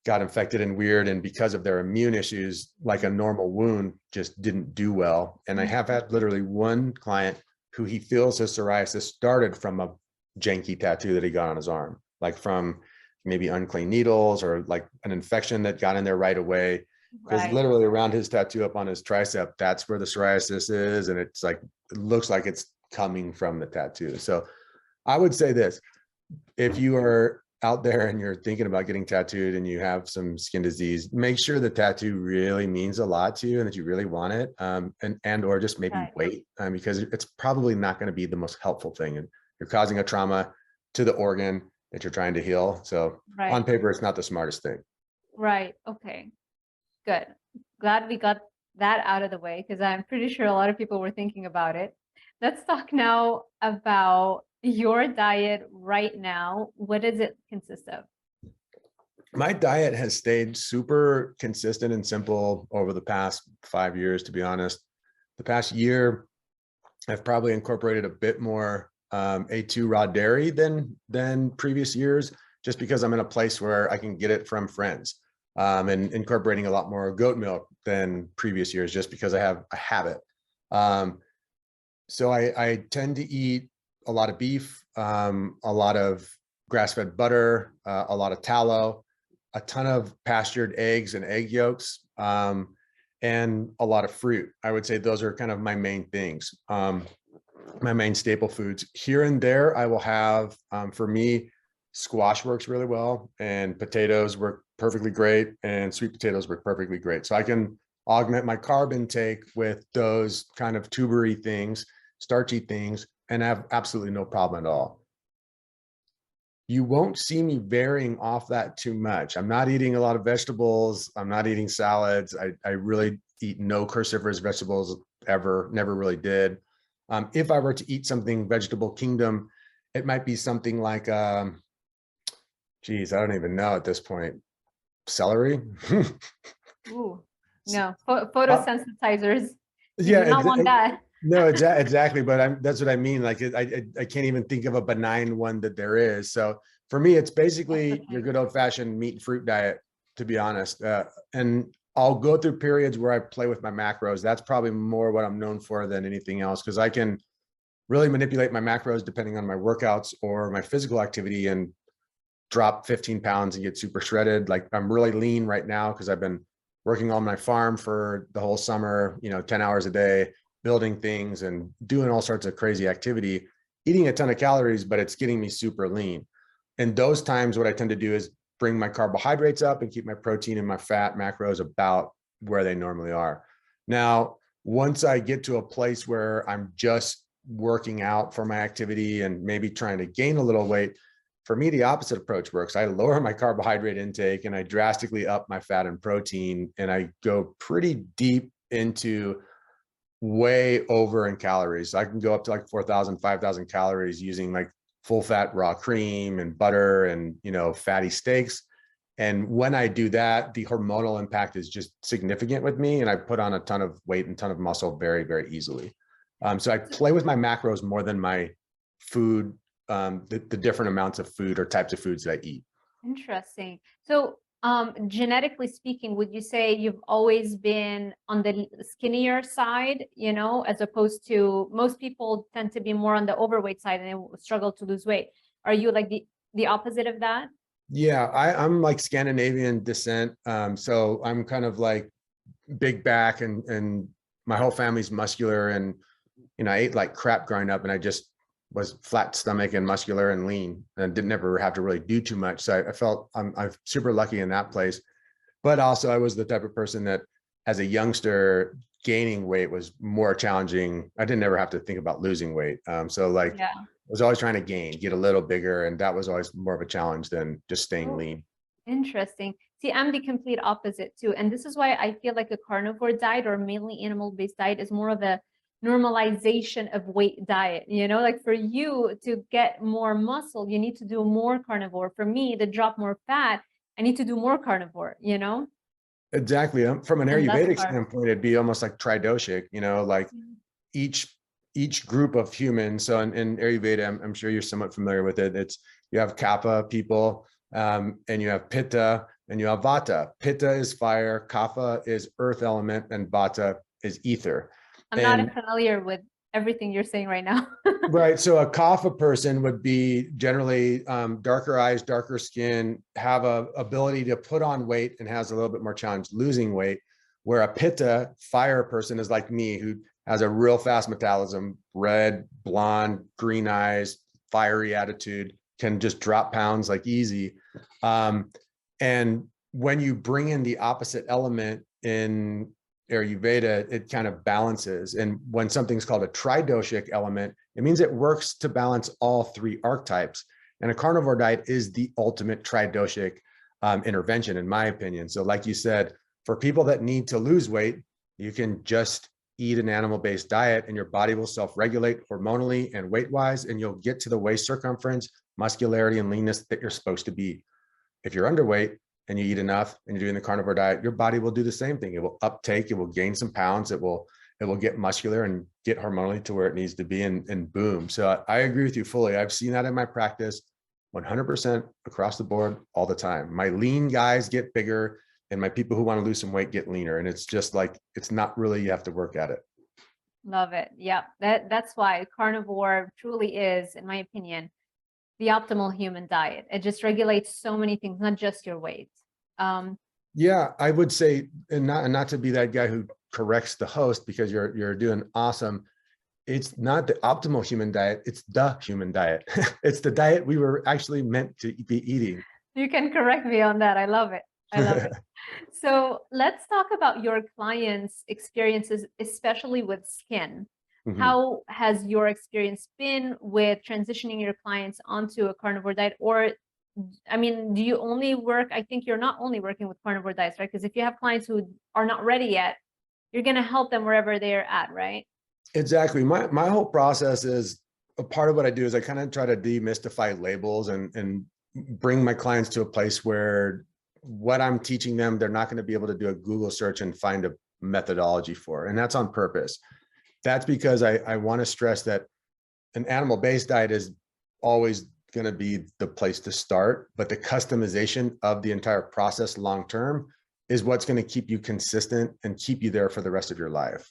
got infected and weird, and because of their immune issues, like a normal wound just didn't do well. And I have had literally one client who he feels his psoriasis started from a janky tattoo that he got on his arm, like from maybe unclean needles or like an infection that got in there right away. Because literally around his tattoo up on his tricep, that's where the psoriasis is. And it's like, it looks like it's coming from the tattoo. So I would say this, if you are out there and you're thinking about getting tattooed and you have some skin disease, make sure the tattoo really means a lot to you and that you really want it, and or just maybe wait, because it's probably not going to be the most helpful thing, and you're causing a trauma to the organ that you're trying to heal. So on paper, it's not the smartest thing. Right. Okay, good. Glad we got that out of the way, because I'm pretty sure a lot of people were thinking about it. Let's talk now about your diet right now. What does it consist of? My diet has stayed super consistent and simple over the past 5 years, to be honest. The past year, I've probably incorporated a bit more A2 raw dairy than previous years, just because I'm in a place where I can get it from friends, and incorporating a lot more goat milk than previous years, just because I have a habit. So I tend to eat a lot of beef, a lot of grass-fed butter, a lot of tallow, a ton of pastured eggs and egg yolks, and a lot of fruit. I would say those are kind of my main things, my main staple foods. Here and there, I will have, for me, squash works really well, and potatoes work perfectly great, and sweet potatoes work perfectly great. So I can augment my carb intake with those kind of tubery things, starchy things, and have absolutely no problem at all. You won't see me varying off that too much. I'm not eating a lot of vegetables. I'm not eating salads. I really eat no cruciferous vegetables ever, never really did. If I were to eat something vegetable kingdom, it might be something like, geez, I don't even know at this point. Celery. Ooh, no, photosensitizers. You Yeah, do not want that. no, exactly. But that's what I mean. Like I can't even think of a benign one that there is. So for me, it's basically your good old fashioned meat and fruit diet, to be honest. And I'll go through periods where I play with my macros. That's probably more what I'm known for than anything else, because I can really manipulate my macros depending on my workouts or my physical activity and drop 15 pounds and get super shredded. Like I'm really lean right now because I've been working on my farm for the whole summer, 10 hours a day, building things and doing all sorts of crazy activity, eating a ton of calories, but it's getting me super lean. And those times, what I tend to do is bring my carbohydrates up and keep my protein and my fat macros about where they normally are. Now, once I get to a place where I'm just working out for my activity and maybe trying to gain a little weight, for me, the opposite approach works. I lower my carbohydrate intake and I drastically up my fat and protein, and I go pretty deep into way over in calories. I can go up to like 4,000, 5,000 calories using like full fat raw cream and butter and, fatty steaks. And when I do that, the hormonal impact is just significant with me. And I put on a ton of weight and ton of muscle very, very easily. So I play with my macros more than my food, the different amounts of food or types of foods that I eat. Interesting. So genetically speaking, would you say you've always been on the skinnier side, as opposed to most people tend to be more on the overweight side and they struggle to lose weight? Are you like the opposite of that? Yeah, I'm like Scandinavian descent. So I'm kind of like big back and my whole family's muscular, and, I ate like crap growing up and I just was flat stomach and muscular and lean and didn't ever have to really do too much. So I felt I'm super lucky in that place. But also I was the type of person that as a youngster, gaining weight was more challenging. I didn't ever have to think about losing weight. So like, Yeah. I was always trying to get a little bigger. And that was always more of a challenge than just staying lean. Interesting. See, I'm the complete opposite too. And this is why I feel like a carnivore diet or mainly animal-based diet is more of a normalization of weight diet. Like for you to get more muscle, you need to do more carnivore. For me to drop more fat, I need to do more carnivore, Exactly. From an And that's Ayurvedic hard. standpoint, it'd be almost like tridoshic, like each group of humans. So in Ayurveda, I'm sure you're somewhat familiar with it. You have Kapha people, and you have Pitta, and you have Vata. Pitta is fire, Kapha is earth element, and Vata is ether. I'm not familiar with everything you're saying right now. Right. So a Kapha person would be generally darker eyes, darker skin, have a ability to put on weight and has a little bit more challenge losing weight, where a Pitta fire person is like me, who has a real fast metabolism, red, blonde, green eyes, fiery attitude, can just drop pounds like easy. And when you bring in the opposite element in Ayurveda, it kind of balances. And when something's called a tridoshic element, it means it works to balance all three archetypes. And a carnivore diet is the ultimate tridoshic intervention, in my opinion. So like you said, for people that need to lose weight, you can just eat an animal-based diet and your body will self-regulate hormonally and weight-wise, and you'll get to the waist circumference, muscularity, and leanness that you're supposed to be. If you're underweight and you eat enough and you're doing the carnivore diet, your body will do the same thing. It will uptake, it will gain some pounds, it will get muscular and get hormonally to where it needs to be, and boom. So I agree with you fully. I've seen that in my practice 100% across the board all the time. My lean guys get bigger and my people who want to lose some weight get leaner. And it's just like, it's not really, you have to work at it. Love it. Yeah, that's why carnivore truly is, in my opinion, the optimal human diet. It just regulates so many things, not just your weight. Yeah, I would say, and not to be that guy who corrects the host, because you're doing awesome. It's not the optimal human diet, it's the human diet. It's the diet we were actually meant to be eating. You can correct me on that. I love it. I love it. So let's talk about your clients' experiences, especially with skin. Mm-hmm. How has your experience been with transitioning your clients onto a carnivore diet? Or, I mean, do you only work, I think you're not only working with carnivore diets, right? Because if you have clients who are not ready yet, you're going to help them wherever they're at, right? Exactly. My whole process is, a part of what I do is I kind of try to demystify labels and bring my clients to a place where what I'm teaching them, they're not going to be able to do a Google search and find a methodology for. And that's on purpose. That's because I want to stress that an animal-based diet is always going to be the place to start, but the customization of the entire process long-term is what's going to keep you consistent and keep you there for the rest of your life.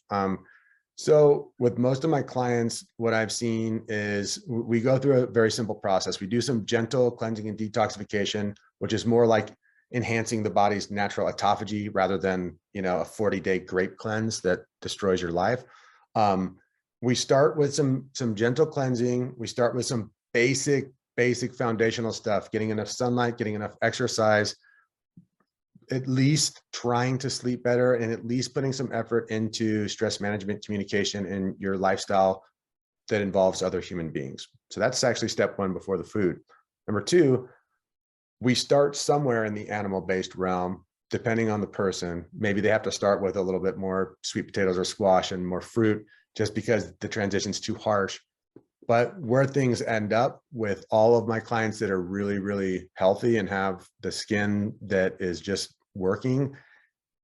So with most of my clients, what I've seen is we go through a very simple process. We do some gentle cleansing and detoxification, which is more like enhancing the body's natural autophagy rather than, a 40-day grape cleanse that destroys your life. We start with some gentle cleansing. We start with some basic foundational stuff, getting enough sunlight, getting enough exercise, at least trying to sleep better, and at least putting some effort into stress management, communication, and your lifestyle that involves other human beings. So that's actually step one before the food. Number two, we start somewhere in the animal-based realm, depending on the person. Maybe they have to start with a little bit more sweet potatoes or squash and more fruit, just because the transition's too harsh. But where things end up with all of my clients that are really, really healthy and have the skin that is just working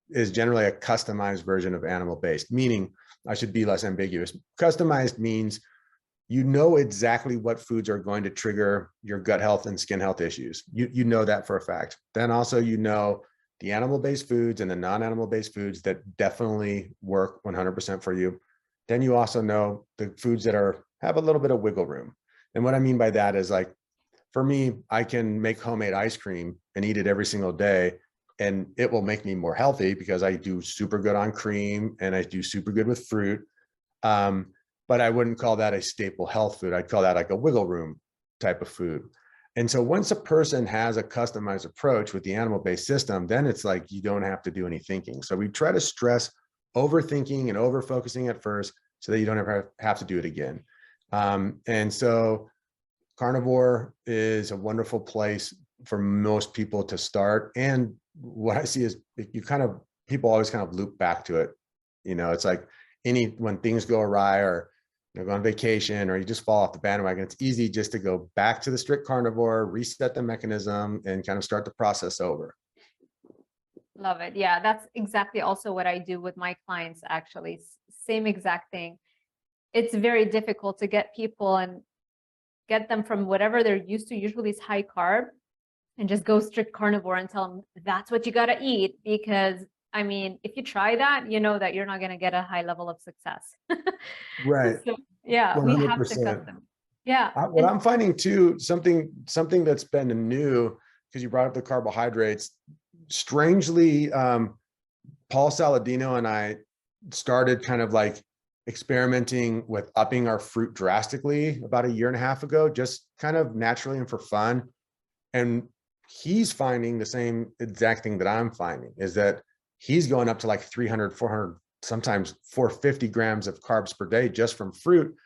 is generally a customized version of animal-based, meaning I should be less ambiguous. Customized means you know exactly what foods are going to trigger your gut health and skin health issues. You know that for a fact. Then also, the animal-based foods and the non-animal-based foods that definitely work 100% for you. Then you also know the foods that have a little bit of wiggle room. And what I mean by that is, like, for me, I can make homemade ice cream and eat it every single day, and it will make me more healthy because I do super good on cream and I do super good with fruit. But I wouldn't call that a staple health food. I'd call that like a wiggle room type of food. And so once a person has a customized approach with the animal-based system, then it's like you don't have to do any thinking. So we try to stress overthinking and over-focusing at first so that you don't ever have to do it again. And so carnivore is a wonderful place for most people to start. And what I see is people always kind of loop back to it. It's like when things go awry, or go on vacation, or you just fall off the bandwagon, it's easy just to go back to the strict carnivore, reset the mechanism, and kind of start the process over. Love it. Yeah, that's exactly also what I do with my clients, actually. Same exact thing. It's very difficult to get people and get them from whatever they're used to, usually it's high carb, and just go strict carnivore and tell them that's what you got to eat. Because I mean, if you try that, you know that you're not going to get a high level of success. Right. So, yeah, 100%. we have to custom. Yeah. What I'm finding too, something that's been new, because you brought up the carbohydrates. Strangely, Paul Saladino and I started kind of like experimenting with upping our fruit drastically about 1.5 years ago, just kind of naturally and for fun. And he's finding the same exact thing that I'm finding, is that he's going up to like 300, 400, sometimes 450 grams of carbs per day just from fruit.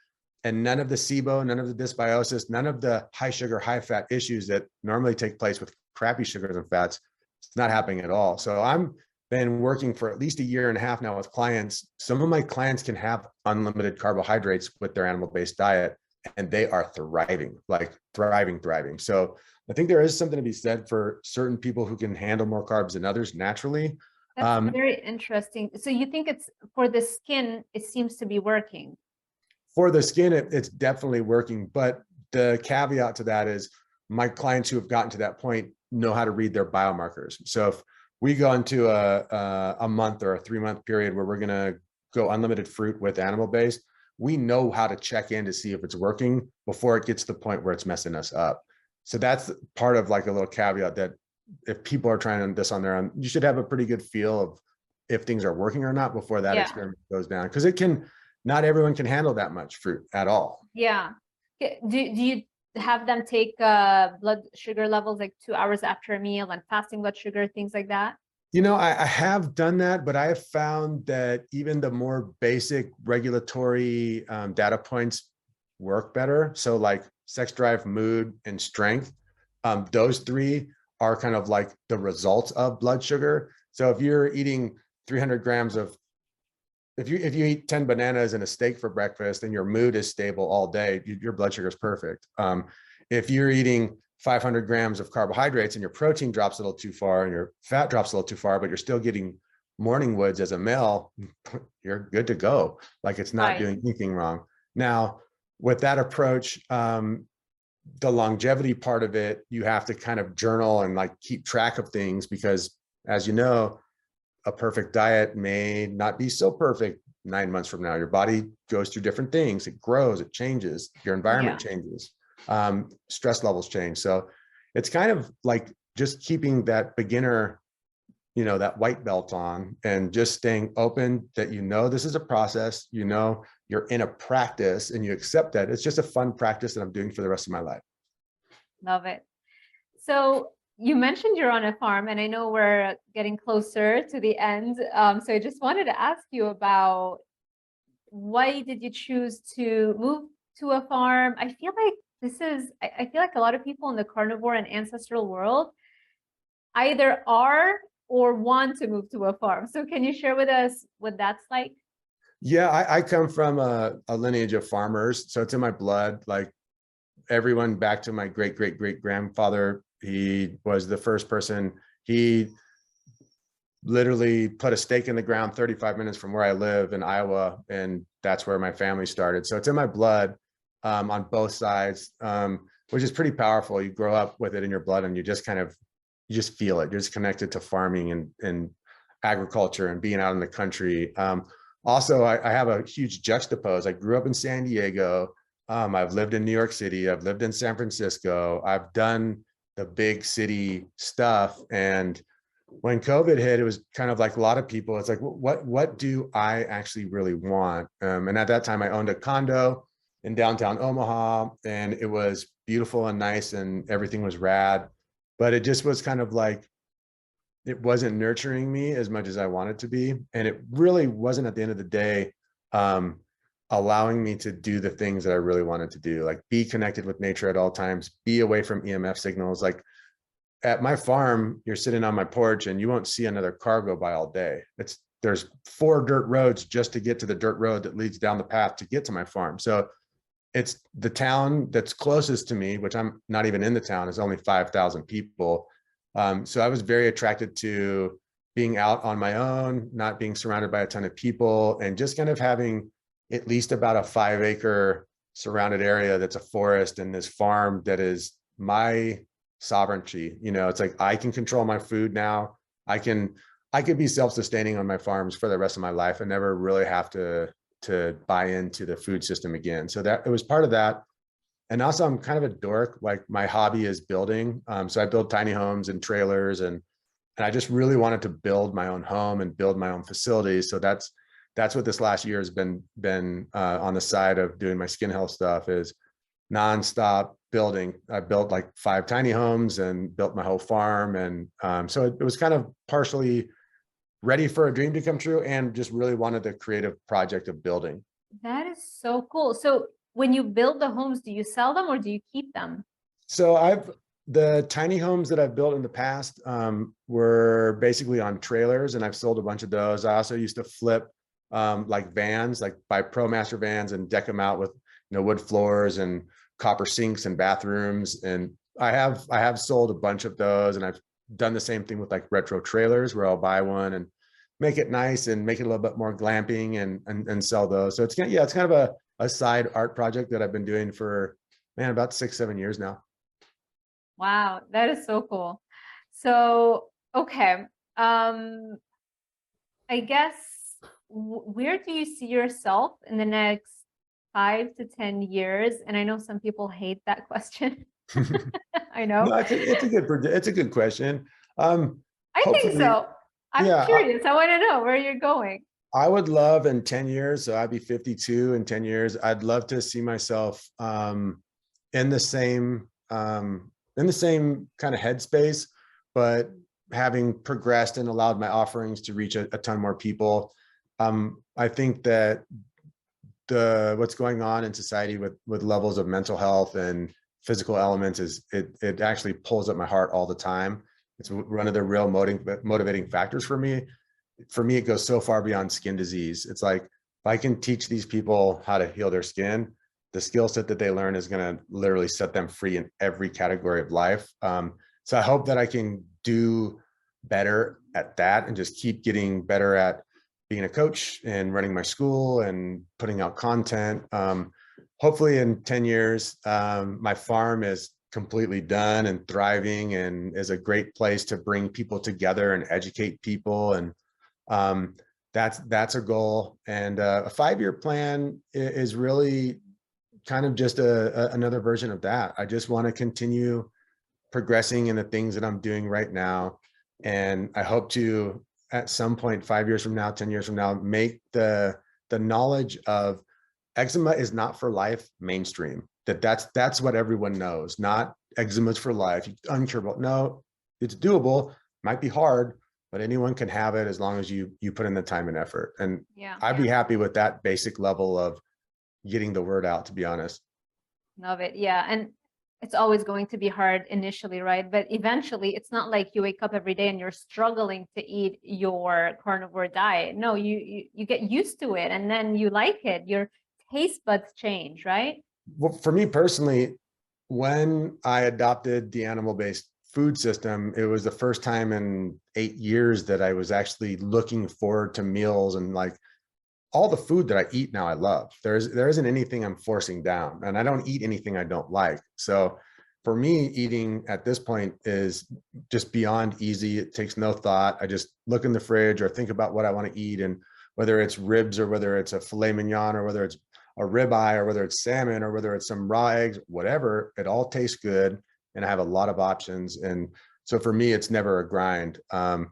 And none of the SIBO, none of the dysbiosis, none of the high sugar, high fat issues that normally take place with crappy sugars and fats. It's not happening at all. So I'm been working for at least 1.5 years now with clients. Some of my clients can have unlimited carbohydrates with their animal-based diet, and they are thriving, like thriving. So I think there is something to be said for certain people who can handle more carbs than others naturally. That's very interesting. So you think it's for the skin, it seems to be working. For the skin, it's definitely working. But the caveat to that is my clients who have gotten to that point know how to read their biomarkers. So if we go into a month or a 3-month period where we're going to go unlimited fruit with animal-based, we know how to check in to see if it's working before it gets to the point where it's messing us up. So that's part of like a little caveat, that if people are trying this on their own, you should have a pretty good feel of if things are working or not before that experiment goes down. Because not everyone can handle that much fruit at all. Yeah. Do you have them take blood sugar levels like 2 hours after a meal, and fasting blood sugar, things like that? I have done that, but I have found that even the more basic regulatory data points work better. So like sex drive, mood, and strength, those 3 are kind of like the results of blood sugar. So if you're eating 300 grams of if you eat 10 bananas and a steak for breakfast and your mood is stable all day, your blood sugar is perfect. If you're eating 500 grams of carbohydrates and your protein drops a little too far and your fat drops a little too far, but you're still getting morning woods as a male, you're good to go. Like it's not doing anything wrong. Now, with that approach, the longevity part of it, you have to kind of journal and like keep track of things because, as you know, a perfect diet may not be so perfect 9 months from now. Your body goes through different things. It grows, it changes, your environment changes, stress levels change. So it's kind of like just keeping that beginner, you know, that white belt on and just staying open that, you know, this is a process, you know, you're in a practice and you accept that it's just a fun practice that I'm doing for the rest of my life. Love it. So you mentioned you're on a farm, and I know we're getting closer to the end. So I just wanted to ask you about why did you choose to move to a farm? I feel like I feel like a lot of people in the carnivore and ancestral world either are or want to move to a farm. So can you share with us what that's like? Yeah, I come from a lineage of farmers, so it's in my blood. Like everyone back to my great grandfather, he was the first person. He literally put a stake in the ground 35 minutes from where I live in Iowa, and that's where my family started. So it's in my blood on both sides, which is pretty powerful. You grow up with it in your blood and you just feel it. You're just connected to farming and agriculture and being out in the country. Also, I have a huge juxtapose. I grew up in San Diego. I've lived in New York City. I've lived in San Francisco. I've done the big city stuff. And when COVID hit, it was kind of like a lot of people, it's like, what do I actually really want? And at that time I owned a condo in downtown Omaha, and it was beautiful and nice and everything was rad, but it just was kind of like, it wasn't nurturing me as much as I wanted to be. And it really wasn't at the end of the day, allowing me to do the things that I really wanted to do, like be connected with nature at all times, be away from EMF signals. Like at my farm, you're sitting on my porch and you won't see another car go by all day. There's 4 dirt roads just to get to the dirt road that leads down the path to get to my farm. So it's the town that's closest to me, which I'm not even in the town, is only 5,000 people. So I was very attracted to being out on my own, not being surrounded by a ton of people, and just kind of having at least about a 5-acre surrounded area that's a forest and this farm that is my sovereignty. You know, it's like I can control my food now. I could be self-sustaining on my farms for the rest of my life and never really have to buy into the food system again. So that it was part of that. And also I'm kind of a dork. Like my hobby is building. So I build tiny homes and trailers, and I just really wanted to build my own home and build my own facilities. So that's what this last year has been on the side of doing my skin health stuff, is nonstop building. I built like 5 tiny homes and built my whole farm. And so it was kind of partially ready for a dream to come true, and just really wanted the creative project of building. That is so cool. So when you build the homes, do you sell them or do you keep them? So the tiny homes that I've built in the past were basically on trailers, and I've sold a bunch of those. I also used to flip like vans, like buy ProMaster vans and deck them out with, you know, wood floors and copper sinks and bathrooms. And I have sold a bunch of those, and I've done the same thing with like retro trailers, where I'll buy one and make it nice and make it a little bit more glamping and sell those. So it's kind of a side art project that I've been doing for, man, about 6-7 years now. Wow, that is so cool. So, okay. I guess where do you see yourself in the next 5 to 10 years? And I know some people hate that question. I know. No, it's a good question. I think so. I'm curious. I want to know where you're going. I would love in 10 years, so I'd be 52 in 10 years. I'd love to see myself in the same kind of headspace, but having progressed and allowed my offerings to reach a ton more people. I think that what's going on in society with levels of mental health and physical elements it actually pulls at my heart all the time. It's one of the real motivating factors for me. for me, it goes so far beyond skin disease. It's like, if I can teach these people how to heal their skin, the skill set that they learn is going to literally set them free in every category of life. So I hope that I can do better at that and just keep getting better at being a coach and running my school and putting out content. Hopefully in 10 years, my farm is completely done and thriving and is a great place to bring people together and educate people. And that's a goal. And a 5-year plan is really kind of just another version of that. I just want to continue progressing in the things that I'm doing right now. And I hope to, at some point, 5 years from now, 10 years from now, make the knowledge of eczema is not for life mainstream. That's what everyone knows, not eczema is for life, uncurable. No, it's doable, might be hard, but anyone can have it as long as you put in the time and effort. And Yeah. I'd be happy with that basic level of getting the word out, to be honest. Love it. Yeah. And it's always going to be hard initially, right? But eventually it's not like you wake up every day and you're struggling to eat your carnivore diet. No, you get used to it and then you like it. Your taste buds change, right? Well, for me personally, when I adopted the animal-based food system, it was the first time in 8 years that I was actually looking forward to meals, and like all the food that I eat now, I love. There isn't anything I'm forcing down, and I don't eat anything I don't like. So for me, eating at this point is just beyond easy. It takes no thought. I just look in the fridge or think about what I want to eat, and whether it's ribs or whether it's a filet mignon or whether it's a ribeye or whether it's salmon or whether it's some raw eggs, whatever, it all tastes good. And I have a lot of options. And so for me, it's never a grind. And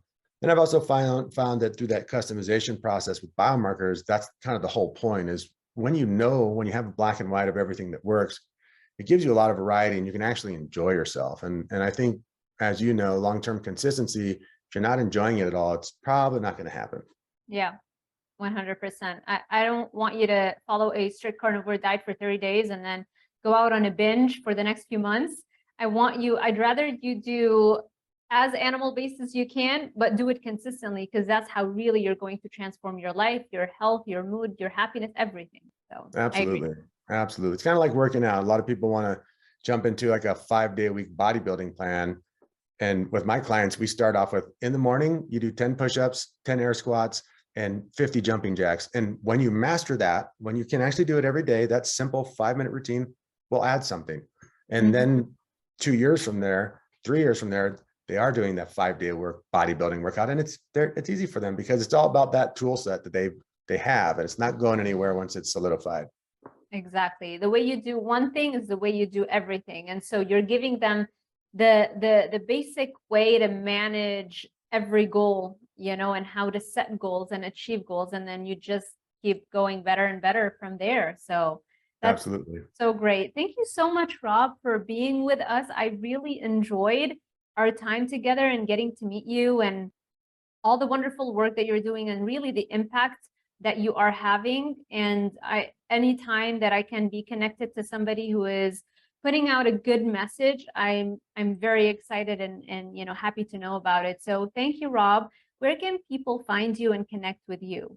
I've also found that through that customization process with biomarkers, that's kind of the whole point, is when you have a black and white of everything that works, it gives you a lot of variety and you can actually enjoy yourself. And I think, as you know, long-term consistency, if you're not enjoying it at all, it's probably not going to happen. Yeah. 100%. I don't want you to follow a strict carnivore diet for 30 days and then go out on a binge for the next few months. I'd rather you do as animal-based as you can, but do it consistently, because that's how really you're going to transform your life, your health, your mood, your happiness, everything. So Absolutely. Absolutely. It's kind of like working out. A lot of people want to jump into like a 5-day-a-week bodybuilding plan. And with my clients, we start off with, in the morning, you do 10 push-ups, 10 air squats, and 50 jumping jacks. And when you master that, when you can actually do it every day, that simple 5-minute routine will add something. And then 2 years from there, 3 years from there, they are doing that 5-day bodybuilding workout. And it's easy for them because it's all about that tool set that they have. And it's not going anywhere once it's solidified. Exactly. The way you do one thing is the way you do everything. And so you're giving them the basic way to manage every goal, and how to set goals and achieve goals. And then you just keep going better and better from there. So that's absolutely so great. Thank you so much, Rob, for being with us. I really enjoyed our time together and getting to meet you and all the wonderful work that you're doing and really the impact that you are having. And anytime that I can be connected to somebody who is putting out a good message, I'm very excited and happy to know about it. So thank you, Rob. Where can people find you and connect with you?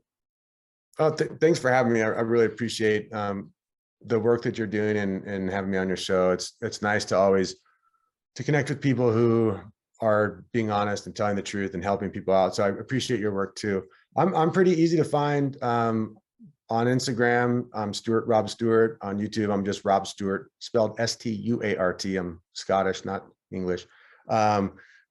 Oh, thanks for having me. I really appreciate the work that you're doing and having me on your show. It's nice to always to connect with people who are being honest and telling the truth and helping people out. So I appreciate your work too. I'm pretty easy to find on Instagram. I'm Stuart, Rob Stuart. On YouTube, I'm just Rob Stuart, spelled Stuart. I'm Scottish, not English.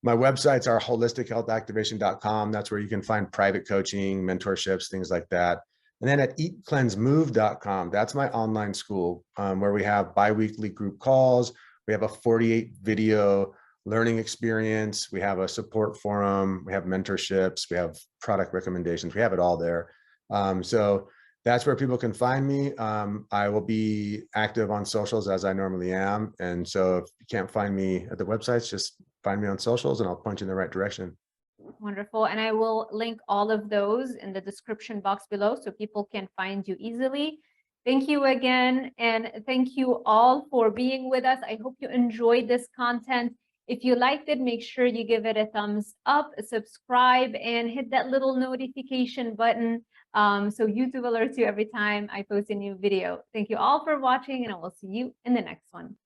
My websites are holistichealthactivation.com. That's where you can find private coaching, mentorships, things like that. And then at eatcleansemove.com, that's my online school where we have bi-weekly group calls. We have a 48 video learning experience. We have a support forum. We have mentorships. We have product recommendations. We have it all there. So that's where people can find me. I will be active on socials as I normally am. And so if you can't find me at the websites, just find me on socials and I'll point you in the right direction. Wonderful. And I will link all of those in the description box below so people can find you easily. Thank you again. And thank you all for being with us. I hope you enjoyed this content. If you liked it, make sure you give it a thumbs up, subscribe, and hit that little notification button so YouTube alerts you every time I post a new video. Thank you all for watching, and I will see you in the next one.